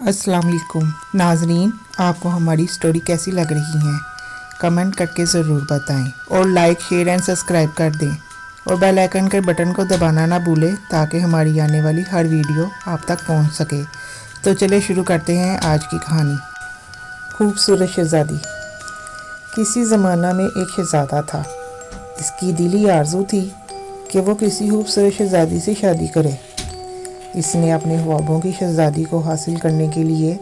अस्सलाम वालेकुम नाजरीन, आपको हमारी स्टोरी कैसी लग रही है कमेंट करके ज़रूर बताएं और लाइक शेयर एंड सब्सक्राइब कर दें और बेल आइकन के बटन को दबाना ना भूलें ताकि हमारी आने वाली हर वीडियो आप तक पहुंच सके। तो चलिए शुरू करते हैं आज की कहानी। खूबसूरत शहज़ादी। किसी ज़माना में एक शहज़ादा था। इसकी दिली आरज़ू थी कि वो किसी खूबसूरत शहज़ादी से शादी करे। इसने अपने ख्वाबों की शहज़ादी को हासिल करने के लिए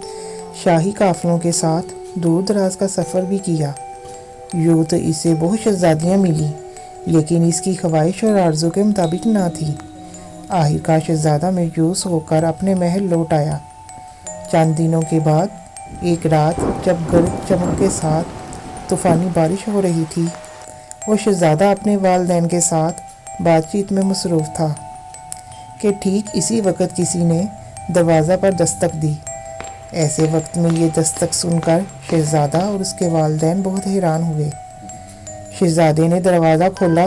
शाही काफ़िलों के साथ दूर दराज का सफ़र भी किया। यूँ तो इसे बहुत शहज़ादियाँ मिली, लेकिन इसकी ख्वाहिश और आरज़ू के मुताबिक ना थी। आखिरकार शहज़ादा मायूस होकर अपने महल लौट आया। चंद दिनों के बाद एक रात जब गरज चमक के साथ तूफ़ानी बारिश हो रही थी, वो शहज़ादा अपने वालिदैन के साथ बातचीत में मसरूफ़ था कि ठीक इसी वक्त किसी ने दरवाज़ा पर दस्तक दी। ऐसे वक्त में ये दस्तक सुनकर शहज़ादा और उसके वालिदैन बहुत हैरान हुए। शहज़ादे ने दरवाज़ा खोला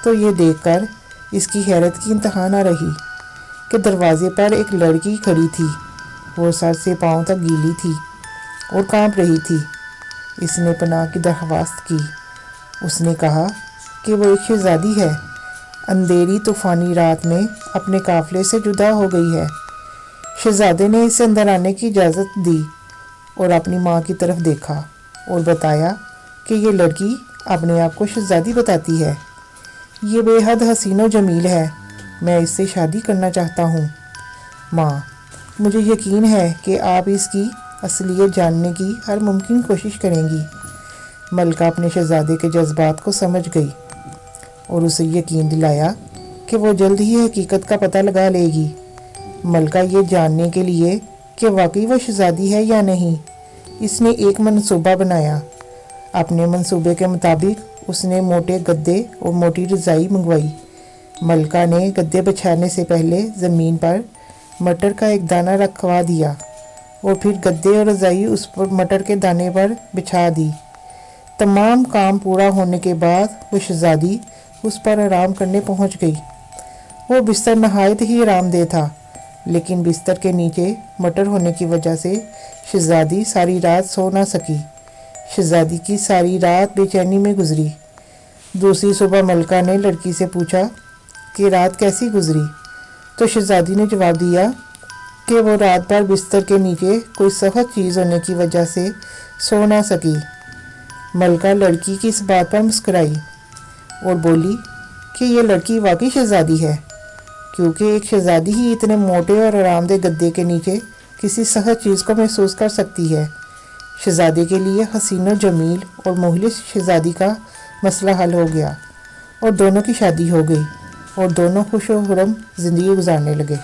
तो ये देखकर इसकी हैरत की इंतहा न रही कि दरवाज़े पर एक लड़की खड़ी थी। वो सर से पाँव तक गीली थी और काँप रही थी। इसने पनाह की दरख्वास्त की। उसने कहा कि वो एक शहज़ादी है, अंधेरी तूफ़ानी रात में अपने काफ़िले से जुदा हो गई है। शहज़ादे ने इसे अंदर आने की इजाज़त दी और अपनी माँ की तरफ देखा और बताया कि ये लड़की अपने आप को शहज़ादी बताती है। ये बेहद हसीन और जमील है, मैं इससे शादी करना चाहता हूँ। माँ, मुझे यकीन है कि आप इसकी असलियत जानने की हर मुमकिन कोशिश करेंगी। मलका अपने शहज़ादे के जज्बात को समझ गई और उसे यकीन दिलाया कि वो जल्द ही हकीकत का पता लगा लेगी। मलका ये जानने के लिए कि वाकई वो शहज़ादी है या नहीं, इसने एक मंसूबा बनाया। अपने मंसूबे के मुताबिक उसने मोटे गद्दे और मोटी रज़ाई मंगवाई। मलका ने गद्दे बिछाने से पहले ज़मीन पर मटर का एक दाना रखवा दिया और फिर गद्दे और रज़ाई उस पर मटर के दाने पर बिछा दी। तमाम काम पूरा होने के बाद वो शहज़ादी उस पर आराम करने पहुंच गई। वो बिस्तर नहायत ही आरामदेह था, लेकिन बिस्तर के नीचे मटर होने की वजह से शहज़ादी सारी रात सो ना सकी। शहज़ादी की सारी रात बेचैनी में गुजरी। दूसरी सुबह मलका ने लड़की से पूछा कि रात कैसी गुजरी, तो शहज़ादी ने जवाब दिया कि वो रात भर बिस्तर के नीचे कोई सख्त चीज़ होने की वजह से सो ना सकी। मलका लड़की की इस बात पर मुस्कुराई और बोली कि ये लड़की वाकई शहज़ादी है, क्योंकि एक शहज़ादी ही इतने मोटे और आरामदेह गद्दे के नीचे किसी सख्त चीज़ को महसूस कर सकती है। शहज़ादे के लिए हसीन और जमील और मुखलिस शहज़ादी का मसला हल हो गया और दोनों की शादी हो गई और दोनों खुश और खुर्रम ज़िंदगी गुजारने लगे।